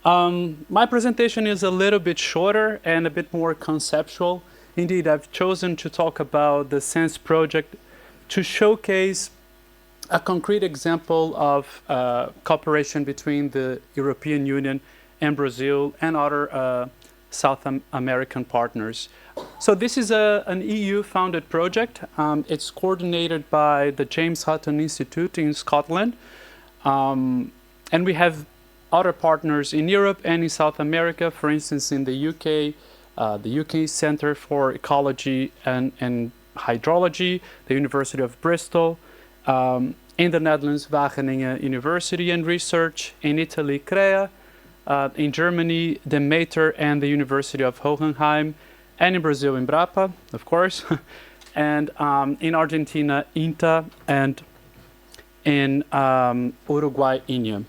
My presentation is a little bit shorter and a bit more conceptual. Indeed, I've chosen to talk about the SENSE project to showcase a concrete example of cooperation between the European Union and Brazil and other South American partners. So this is an EU-funded project. It's coordinated by the James Hutton Institute in Scotland. And we have other partners in Europe and in South America, for instance, in the UK, the UK Centre for Ecology and Hydrology, the University of Bristol, in the Netherlands, Wageningen University and Research, in Italy, CREA, in Germany, the Mater and the University of Hohenheim, and in Brazil, Embrapa, of course, and in Argentina, INTA, and in Uruguay, INEA.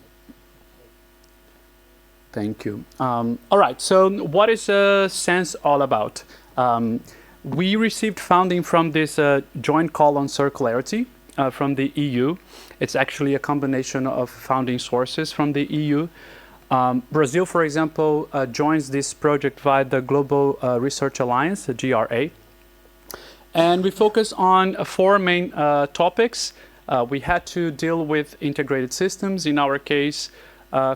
Thank you. All right, so what is SENSE all about? We received funding from this joint call on circularity from the EU. It's actually a combination of funding sources from the EU. Brazil, for example, joins this project via the Global Research Alliance, the GRA. And we focus on four main topics. We had to deal with integrated systems, in our case,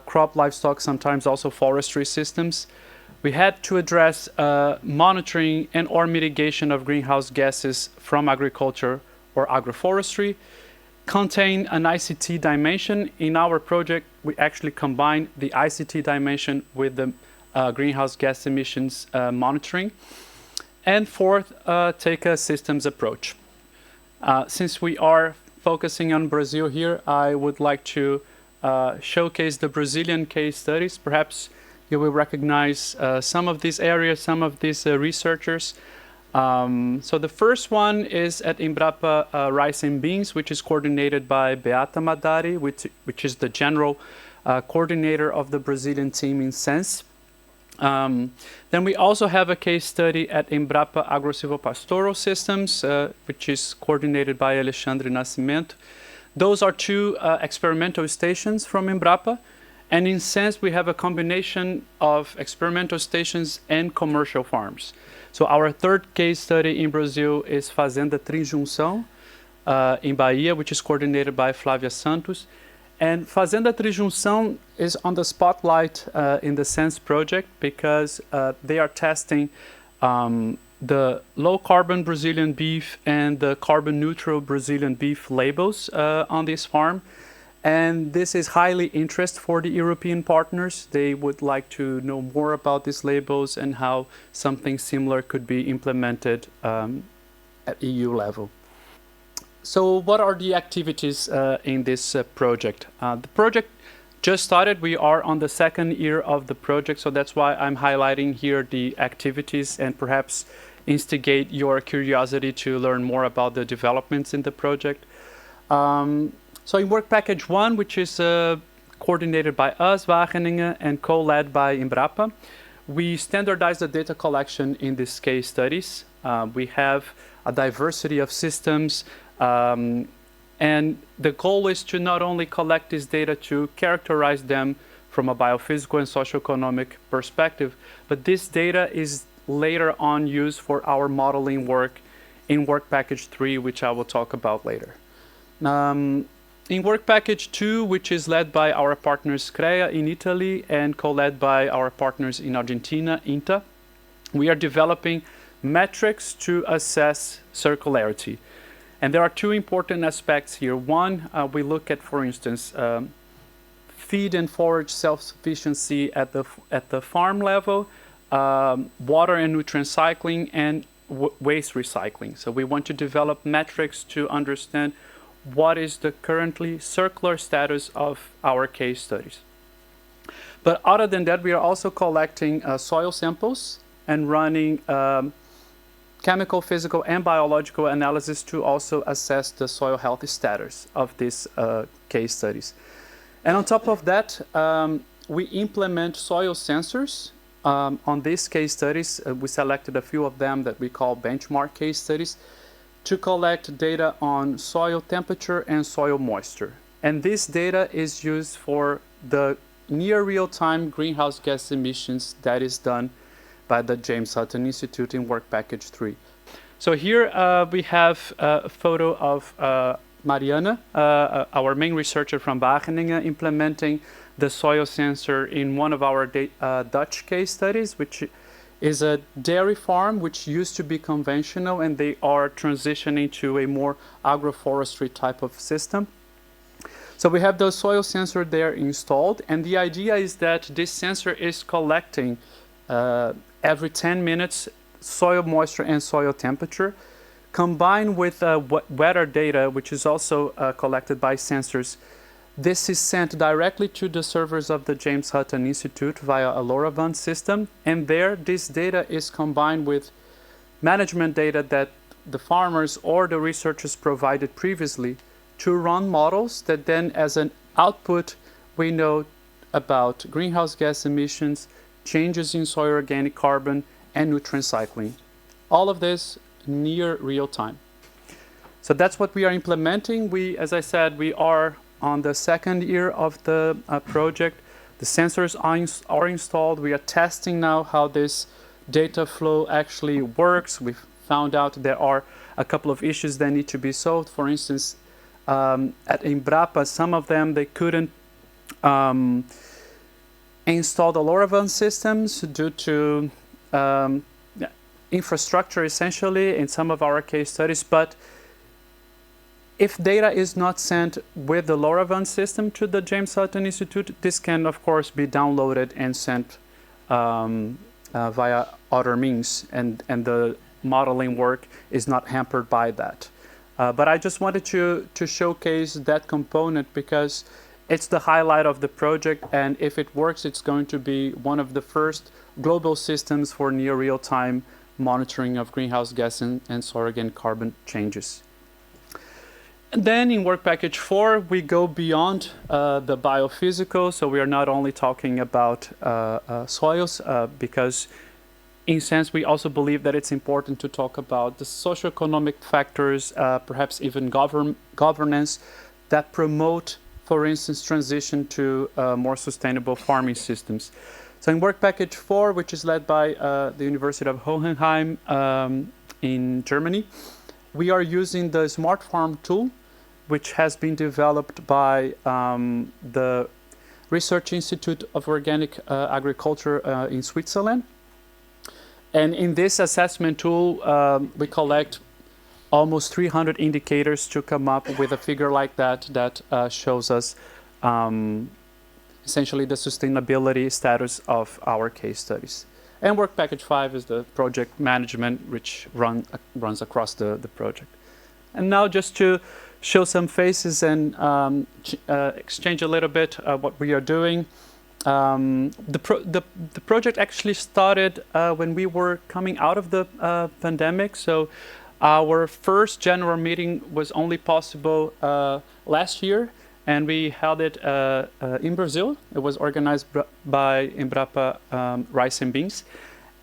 crop, livestock, sometimes also forestry systems. We had to address monitoring and or mitigation of greenhouse gases from agriculture or agroforestry, contain an ICT dimension. In our project, we actually combine the ICT dimension with the greenhouse gas emissions monitoring. And fourth, take a systems approach. Since we are focusing on Brazil here, I would like to showcase the Brazilian case studies. Perhaps you will recognize some of these areas, some of these researchers. So the first one is at Embrapa Rice and Beans, which is coordinated by Beata Madari, which is the general coordinator of the Brazilian team in SENSE. Then we also have a case study at Embrapa Agro-Silvopastoral Systems, which is coordinated by Alexandre Nascimento. Those are two experimental stations from Embrapa. And in SENSE, we have a combination of experimental stations and commercial farms. So our third case study in Brazil is Fazenda Trijunção in Bahia, which is coordinated by Flávia Santos. And Fazenda Trijunção is on the spotlight in the SENSE project because they are testing the low-carbon Brazilian beef and the carbon-neutral Brazilian beef labels on this farm. And this is highly interest for the European partners. They would like to know more about these labels and how something similar could be implemented at EU level. So what are the activities in this project? The project just started. We are on the second year of the project, so that's why I'm highlighting here the activities and perhaps instigate your curiosity to learn more about the developments in the project. So in work package 1, which is coordinated by us, Wageningen, and co-led by Embrapa, we standardize the data collection in these case studies. We have a diversity of systems, and the goal is to not only collect this data to characterize them from a biophysical and socioeconomic perspective, but this data is later on used for our modeling work in work package 3, which I will talk about later. In work package 2, which is led by our partners CREA in Italy and co-led by our partners in Argentina, INTA, we are developing metrics to assess circularity. And there are two important aspects here. One, we look at, for instance, feed and forage self-sufficiency at the farm level, water and nutrient cycling, and waste recycling. So we want to develop metrics to understand what is the currently circular status of our case studies. But other than that, we are also collecting soil samples and running chemical, physical, and biological analysis to also assess the soil health status of these case studies. And on top of that, we implement soil sensors on these case studies. We selected a few of them that we call benchmark case studies to collect data on soil temperature and soil moisture. And this data is used for the near real-time greenhouse gas emissions that is done by the James Hutton Institute in Work Package 3. So here we have a photo of Marianne, our main researcher from Wageningen, implementing the soil sensor in one of our Dutch case studies, which is a dairy farm which used to be conventional, and they are transitioning to a more agroforestry type of system. So we have the soil sensor there installed, and the idea is that this sensor is collecting every 10 minutes soil moisture and soil temperature, combined with weather data, which is also collected by sensors. This is sent directly to the servers of the James Hutton Institute via a LoRaWAN system, and there this data is combined with management data that the farmers or the researchers provided previously to run models that then, as an output, we know about greenhouse gas emissions, changes in soil organic carbon, and nutrient cycling. All of this near real time. So that's what we are implementing. As I said, we are on the second year of the project. The sensors are installed. We are testing now how this data flow actually works. We've found out there are a couple of issues that need to be solved. For instance, at Embrapa, some of them, they couldn't install the LoRaWAN systems due to infrastructure, essentially, in some of our case studies. But if data is not sent with the LoRaWAN system to the James Hutton Institute, this can, of course, be downloaded and sent via other means, and the modeling work is not hampered by that. But I just wanted to showcase that component because it's the highlight of the project, and if it works, it's going to be one of the first global systems for near real-time monitoring of greenhouse gas and soil organic carbon changes. And then in Work Package 4, we go beyond the biophysical, so we are not only talking about soils, because in a sense we also believe that it's important to talk about the socioeconomic factors, perhaps even governance, that promote, for instance, transition to more sustainable farming systems. So in Work Package 4, which is led by the University of Hohenheim in Germany, we are using the Smart Farm tool, which has been developed by the Research Institute of Organic Agriculture in Switzerland. And in this assessment tool, we collect almost 300 indicators to come up with a figure like that shows us essentially the sustainability status of our case studies. And Work Package 5 is the project management, which runs across the project. And now just to show some faces and exchange a little bit what we are doing. The project actually started when we were coming out of the pandemic. So our first general meeting was only possible last year, and we held it in Brazil. It was organized by Embrapa Rice and Beans.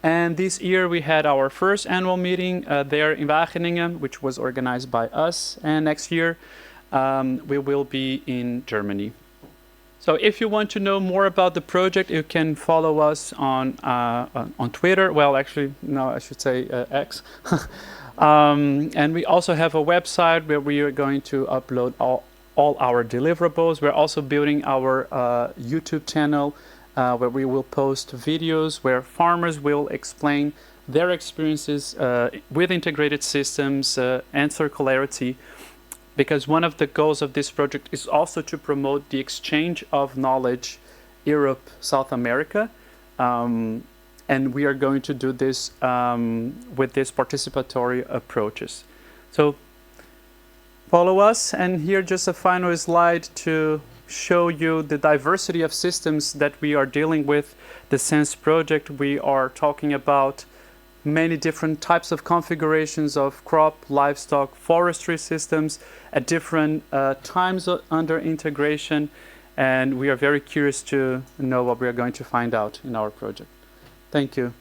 And this year we had our first annual meeting there in Wageningen, which was organized by us. And next year we will be in Germany. So if you want to know more about the project, you can follow us on Twitter. Well, actually, no, I should say X. And we also have a website where we are going to upload all our deliverables. We're also building our YouTube channel where we will post videos where farmers will explain their experiences with integrated systems and circularity. Because one of the goals of this project is also to promote the exchange of knowledge Europe, South America. And we are going to do this with these participatory approaches. So follow us, and here just a final slide to show you the diversity of systems that we are dealing with. The SENSE project, we are talking about many different types of configurations of crop, livestock, forestry systems at different times under integration, and we are very curious to know what we are going to find out in our project. Thank you.